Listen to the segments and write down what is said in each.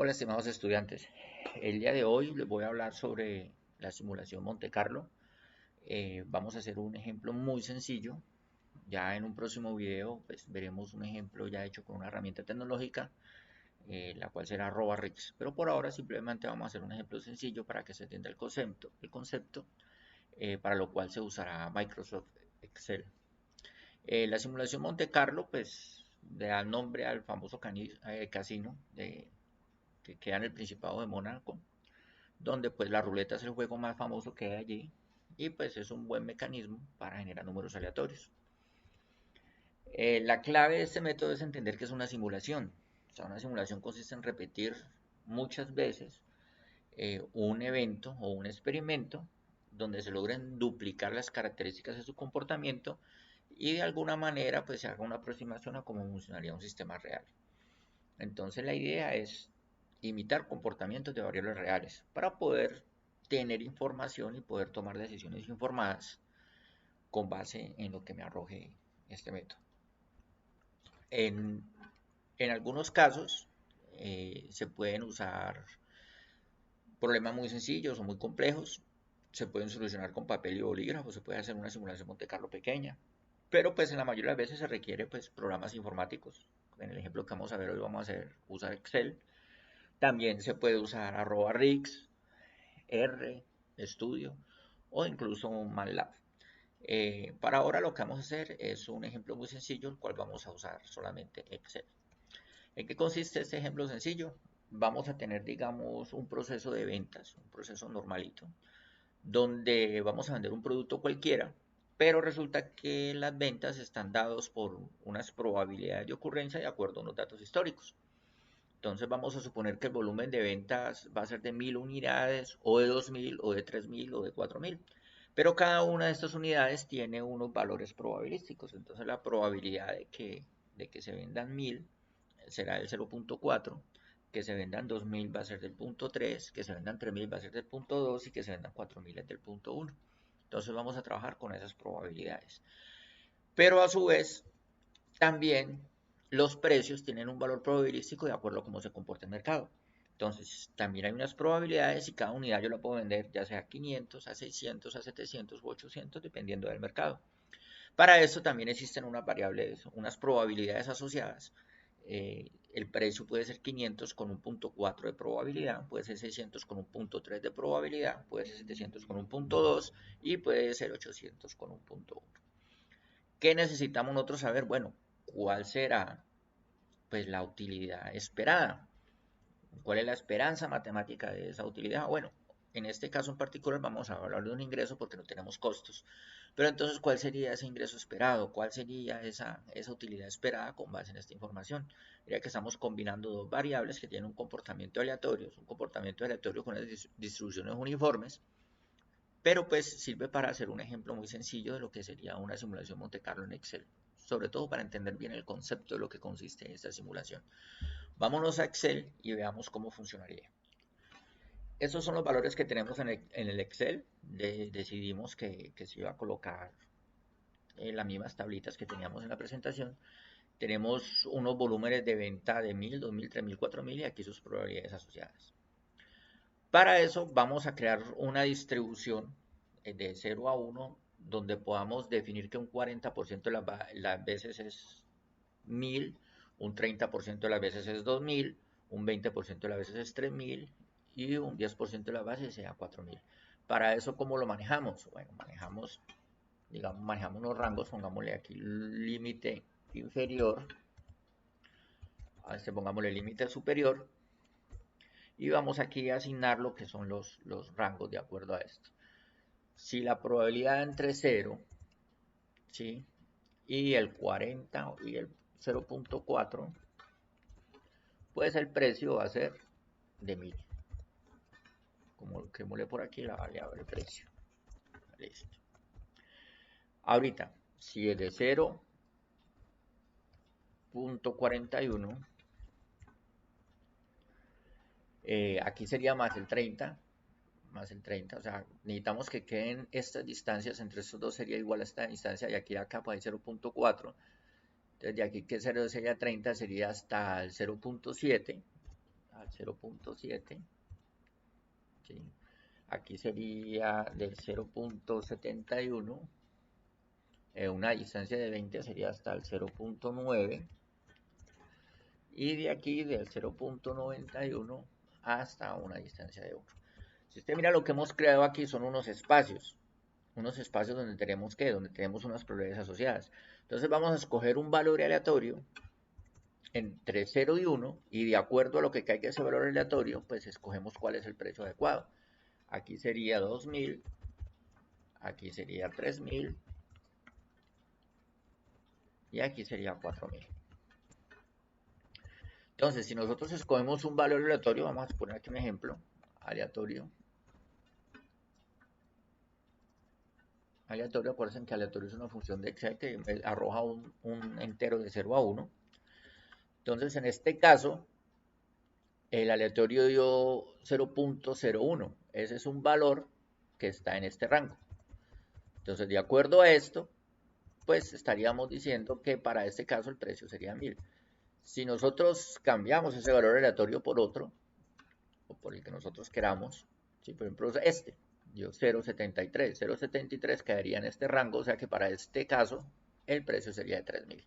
Hola, estimados estudiantes. El día de hoy les voy a hablar sobre la simulación Monte Carlo. Vamos a hacer un ejemplo muy sencillo. Ya en un próximo video pues, veremos un ejemplo ya hecho con una herramienta tecnológica, la cual será RobaRix. Pero por ahora simplemente vamos a hacer un ejemplo sencillo para que se entienda el concepto, para lo cual se usará Microsoft Excel. La simulación Monte Carlo pues le da nombre al famoso casino que queda en el Principado de Mónaco, donde pues la ruleta es el juego más famoso que hay allí y pues es un buen mecanismo para generar números aleatorios. La clave de este método es entender que es una simulación. O sea, una simulación consiste en repetir muchas veces un evento o un experimento donde se logren duplicar las características de su comportamiento y de alguna manera pues se haga una aproximación a cómo funcionaría un sistema real. Entonces la idea es imitar comportamientos de variables reales para poder tener información y poder tomar decisiones informadas con base en lo que me arroje este método. En, en algunos casos se pueden usar problemas muy sencillos o muy complejos, se pueden solucionar con papel y bolígrafo, se puede hacer una simulación Monte Carlo pequeña, pero pues en la mayoría de las veces se requiere pues programas informáticos. En el ejemplo que vamos a ver hoy vamos a usar Excel. También se puede usar @RIX, R, Studio o incluso MATLAB. Para ahora lo que vamos a hacer es un ejemplo muy sencillo, el cual vamos a usar solamente Excel. ¿En qué consiste este ejemplo sencillo? Vamos a tener, digamos, un proceso de ventas, un proceso normalito, donde vamos a vender un producto cualquiera, pero resulta que las ventas están dadas por unas probabilidades de ocurrencia de acuerdo a unos datos históricos. Entonces vamos a suponer que el volumen de ventas va a ser de 1000 unidades, o de 2000, o de 3000, o de 4000. Pero cada una de estas unidades tiene unos valores probabilísticos. Entonces la probabilidad de que se vendan 1000 será del 0.4, que se vendan 2000 va a ser del 0.3, que se vendan 3000 va a ser del 0.2 y que se vendan 4000 es del 0.1. Entonces vamos a trabajar con esas probabilidades. Pero a su vez, también los precios tienen un valor probabilístico de acuerdo a cómo se comporta el mercado. Entonces, también hay unas probabilidades y cada unidad yo la puedo vender ya sea a 500, a 600, a 700 u 800, dependiendo del mercado. Para eso también existen unas variables, unas probabilidades asociadas. El precio puede ser 500 con un 0.4 de probabilidad, puede ser 600 con un 0.3 de probabilidad, puede ser 700 con un 0.2 y puede ser 800 con un 0.1. ¿Qué necesitamos nosotros saber? Bueno, ¿cuál será pues la utilidad esperada? ¿Cuál es la esperanza matemática de esa utilidad? Bueno, en este caso en particular vamos a hablar de un ingreso porque no tenemos costos. Pero entonces, ¿cuál sería ese ingreso esperado? ¿Cuál sería esa utilidad esperada con base en esta información? Mira que estamos combinando dos variables que tienen un comportamiento aleatorio, un comportamiento aleatorio con distribuciones uniformes, pero pues sirve para hacer un ejemplo muy sencillo de lo que sería una simulación Monte Carlo en Excel, sobre todo para entender bien el concepto de lo que consiste esta simulación. Vámonos a Excel y veamos cómo funcionaría. Esos son los valores que tenemos en el Excel. Decidimos que se iba a colocar en las mismas tablitas que teníamos en la presentación. Tenemos unos volúmenes de venta de 1000, 2000, 3000, 4000 y aquí sus probabilidades asociadas. Para eso vamos a crear una distribución de 0 a 1 donde podamos definir que un 40% de las veces es 1000, un 30% de las veces es 2000, un 20% de las veces es 3000 y un 10% de las veces sea 4000. Para eso, ¿cómo lo manejamos? Bueno, manejamos unos rangos, pongámosle aquí límite inferior, a este pongámosle límite superior, y vamos aquí a asignar lo que son los rangos de acuerdo a esto. Si la probabilidad entre 0, ¿sí?, y el 40 y el 0.4, pues el precio va a ser de 1000. Como que mole por aquí la variable precio. Listo. Ahorita, si es de 0.41, aquí sería más el 30, o sea, necesitamos que queden estas distancias, entre estos dos sería igual a esta distancia, y aquí acá pues hay 0.4, entonces de aquí que 0 sería 30, sería hasta el 0.7, al 0.7, ¿sí? Aquí sería del 0.71, una distancia de 20 sería hasta el 0.9, y de aquí del 0.91 hasta una distancia de 1. Si usted mira, lo que hemos creado aquí son unos espacios donde tenemos donde tenemos unas probabilidades asociadas. Entonces vamos a escoger un valor aleatorio entre 0 y 1, y de acuerdo a lo que caiga ese valor aleatorio, pues escogemos cuál es el precio adecuado. Aquí sería 2000, aquí sería 3000, y aquí sería 4000. Entonces, si nosotros escogemos un valor aleatorio, vamos a poner aquí un ejemplo, aleatorio, acuérdense que aleatorio es una función de Excel que arroja un entero de 0 a 1. Entonces, en este caso, el aleatorio dio 0.01. Ese es un valor que está en este rango. Entonces, de acuerdo a esto, pues estaríamos diciendo que para este caso el precio sería 1000. Si nosotros cambiamos ese valor aleatorio por otro, o por el que nosotros queramos, ¿sí? Por ejemplo, este dio 0.73. 0.73 quedaría en este rango, o sea que para este caso el precio sería de 3000.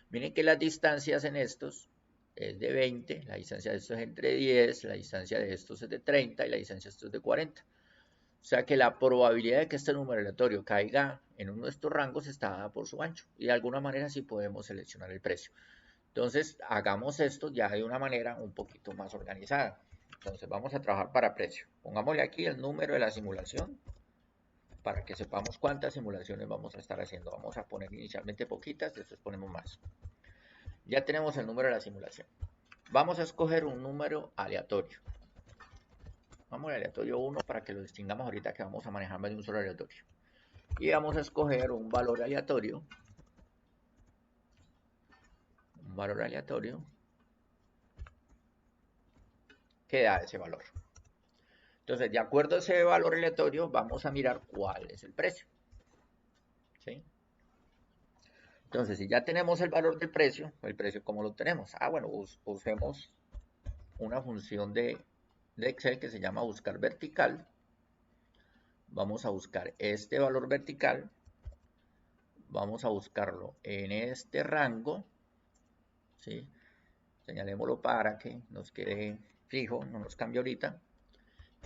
Miren que las distancias en estos es de 20, la distancia de estos es entre 10, la distancia de estos es de 30 y la distancia de estos es de 40. O sea que la probabilidad de que este número aleatorio caiga en uno de estos rangos está dada por su ancho, y de alguna manera sí podemos seleccionar el precio. Entonces hagamos esto ya de una manera un poquito más organizada. Entonces vamos a trabajar para precio. Pongámosle aquí el número de la simulación para que sepamos cuántas simulaciones vamos a estar haciendo. Vamos a poner inicialmente poquitas, después ponemos más. Ya tenemos el número de la simulación. Vamos a escoger un número aleatorio. Vamos al aleatorio 1 para que lo distingamos ahorita, que vamos a manejar más de un solo aleatorio. Y vamos a escoger un valor aleatorio. Un valor aleatorio que da ese valor. Entonces, de acuerdo a ese valor aleatorio, vamos a mirar cuál es el precio. ¿Sí? Entonces, si ya tenemos el valor del precio, ¿el precio cómo lo tenemos? Bueno, usemos una función de Excel que se llama buscar vertical. Vamos a buscar este valor vertical. Vamos a buscarlo en este rango. ¿Sí? Señalémoslo para que nos quede fijo, no nos cambie ahorita.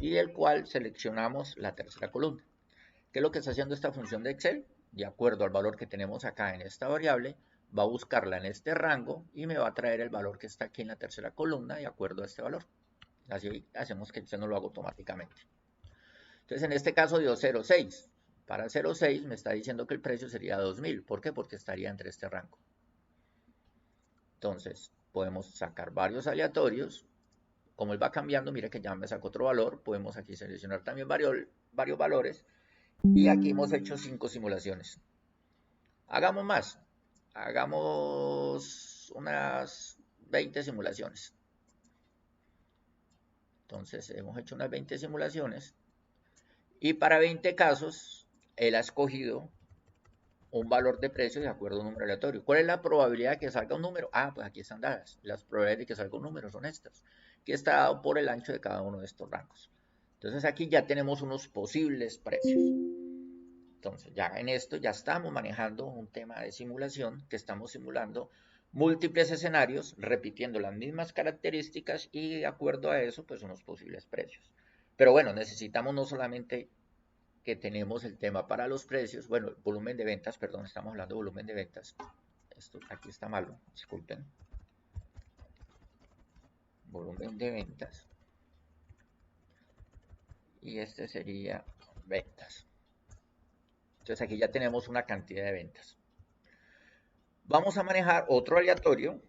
Y del cual seleccionamos la tercera columna. ¿Qué es lo que está haciendo esta función de Excel? De acuerdo al valor que tenemos acá en esta variable, va a buscarla en este rango y me va a traer el valor que está aquí en la tercera columna de acuerdo a este valor. Así hacemos que Excel no lo haga automáticamente. Entonces, en este caso dio 0.6. Para 0.6 me está diciendo que el precio sería 2000. ¿Por qué? Porque estaría entre este rango. Entonces, podemos sacar varios aleatorios. Como él va cambiando, mire que ya me sacó otro valor. Podemos aquí seleccionar también varios valores. Y aquí hemos hecho 5 simulaciones. Hagamos más. Hagamos unas 20 simulaciones. Entonces, hemos hecho unas 20 simulaciones. Y para 20 casos, él ha escogido un valor de precio de acuerdo a un número aleatorio. ¿Cuál es la probabilidad de que salga un número? Pues aquí están dadas. Las probabilidades de que salga un número son estas, que está dado por el ancho de cada uno de estos rangos. Entonces aquí ya tenemos unos posibles precios. Entonces ya en esto ya estamos manejando un tema de simulación, que estamos simulando múltiples escenarios, repitiendo las mismas características y de acuerdo a eso, pues unos posibles precios. Pero bueno, necesitamos no solamente que tenemos el tema para los precios, bueno, volumen de ventas, perdón, estamos hablando de volumen de ventas. Esto aquí está malo, disculpen. Volumen de ventas. Y este sería ventas. Entonces aquí ya tenemos una cantidad de ventas. Vamos a manejar otro aleatorio.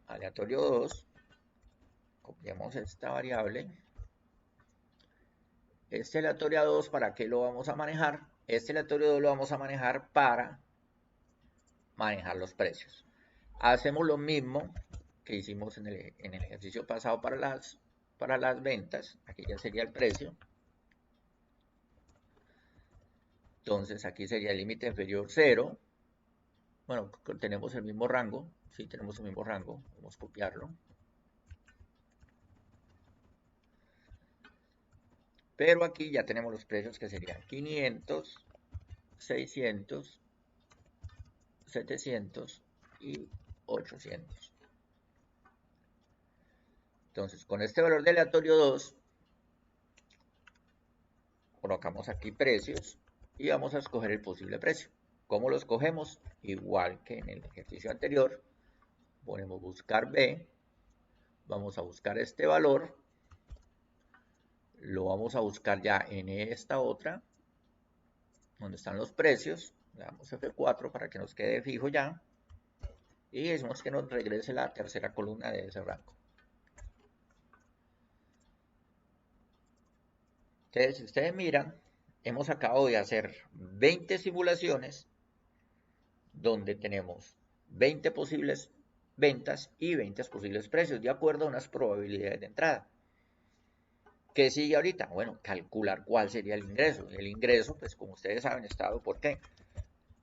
Aleatorio 2. Copiamos esta variable. Este aleatorio 2, ¿para qué lo vamos a manejar? Este aleatorio 2 lo vamos a manejar para manejar los precios. Hacemos lo mismo que hicimos en el ejercicio pasado para las ventas. Aquí ya sería el precio. Entonces aquí sería el límite inferior 0. Bueno, tenemos el mismo rango. Sí, tenemos el mismo rango. Vamos a copiarlo. Pero aquí ya tenemos los precios que serían 500, 600, 700 y 800. Entonces, con este valor de aleatorio 2, colocamos aquí precios y vamos a escoger el posible precio. ¿Cómo lo escogemos? Igual que en el ejercicio anterior, ponemos buscar B, vamos a buscar este valor, lo vamos a buscar ya en esta otra, donde están los precios, le damos F4 para que nos quede fijo ya, y decimos que nos regrese la tercera columna de ese rango. Entonces, si ustedes miran, hemos acabado de hacer 20 simulaciones donde tenemos 20 posibles ventas y 20 posibles precios de acuerdo a unas probabilidades de entrada. ¿Qué sigue ahorita? Bueno, calcular cuál sería el ingreso. El ingreso, pues como ustedes saben, está dado por qué.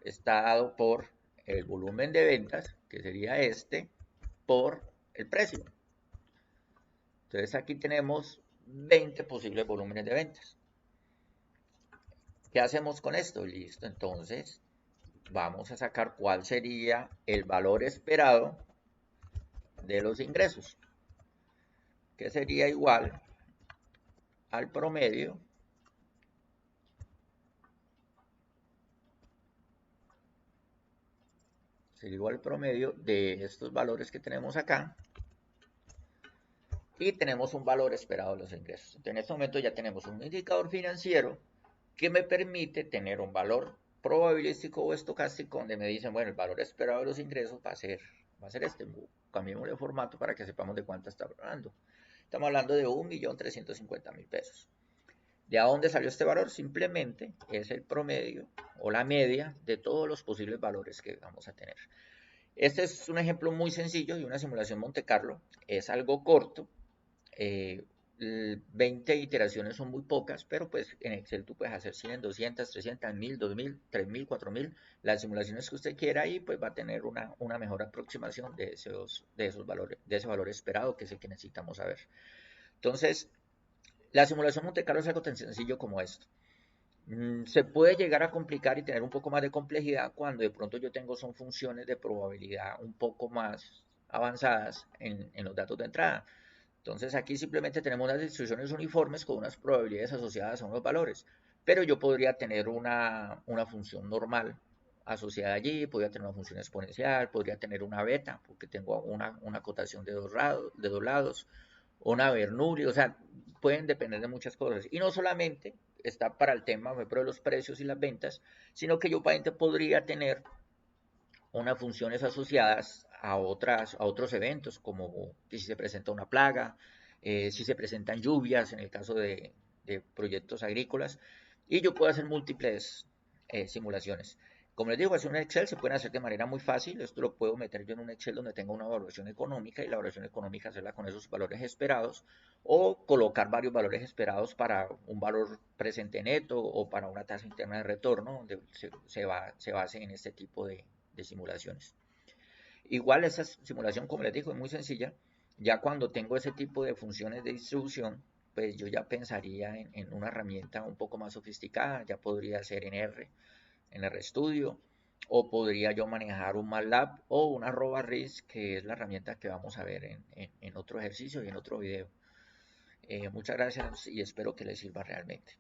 Está dado por el volumen de ventas, que sería este, por el precio. Entonces aquí tenemos 20 posibles volúmenes de ventas. ¿Qué hacemos con esto? Listo, entonces vamos a sacar cuál sería el valor esperado de los ingresos, que sería igual al promedio de estos valores que tenemos acá y tenemos un valor esperado de los ingresos. Entonces, en este momento ya tenemos un indicador financiero que me permite tener un valor probabilístico o estocástico donde me dicen, bueno, el valor esperado de los ingresos va a ser este. Cambiemos de formato para que sepamos de cuánto está hablando. Estamos hablando de 1.350.000 pesos. ¿De dónde salió este valor? Simplemente es el promedio o la media de todos los posibles valores que vamos a tener. Este es un ejemplo muy sencillo de una simulación Monte Carlo. Es algo corto. 20 iteraciones son muy pocas, pero pues en Excel tú puedes hacer 100, 200, 300, 1000, 2000, 3000, 4000, las simulaciones que usted quiera y pues va a tener una mejor aproximación de esos valores, de ese valor esperado que es el que necesitamos saber. Entonces, la simulación Monte Carlo es algo tan sencillo como esto. Se puede llegar a complicar y tener un poco más de complejidad cuando de pronto yo tengo son funciones de probabilidad un poco más avanzadas en los datos de entrada. Entonces aquí simplemente tenemos unas distribuciones uniformes con unas probabilidades asociadas a unos valores. Pero yo podría tener una función normal asociada allí, podría tener una función exponencial, podría tener una beta, porque tengo una acotación de dos lados, una Bernoulli, o sea, pueden depender de muchas cosas. Y no solamente está para el tema de los precios y las ventas, sino que yo podría tener unas funciones asociadas a otros eventos, como si se presenta una plaga, si se presentan lluvias en el caso de proyectos agrícolas, y yo puedo hacer múltiples simulaciones. Como les digo, es un Excel, se pueden hacer de manera muy fácil. Esto lo puedo meter yo en un Excel donde tenga una evaluación económica y la evaluación económica hacerla con esos valores esperados o colocar varios valores esperados para un valor presente neto o para una tasa interna de retorno donde se base en este tipo de simulaciones. Igual esa simulación, como les digo, es muy sencilla. Ya cuando tengo ese tipo de funciones de distribución, pues yo ya pensaría en una herramienta un poco más sofisticada. Ya podría ser en RStudio, o podría yo manejar un MATLAB o una RoboRIS, que es la herramienta que vamos a ver en otro ejercicio y en otro video. Muchas gracias y espero que les sirva realmente.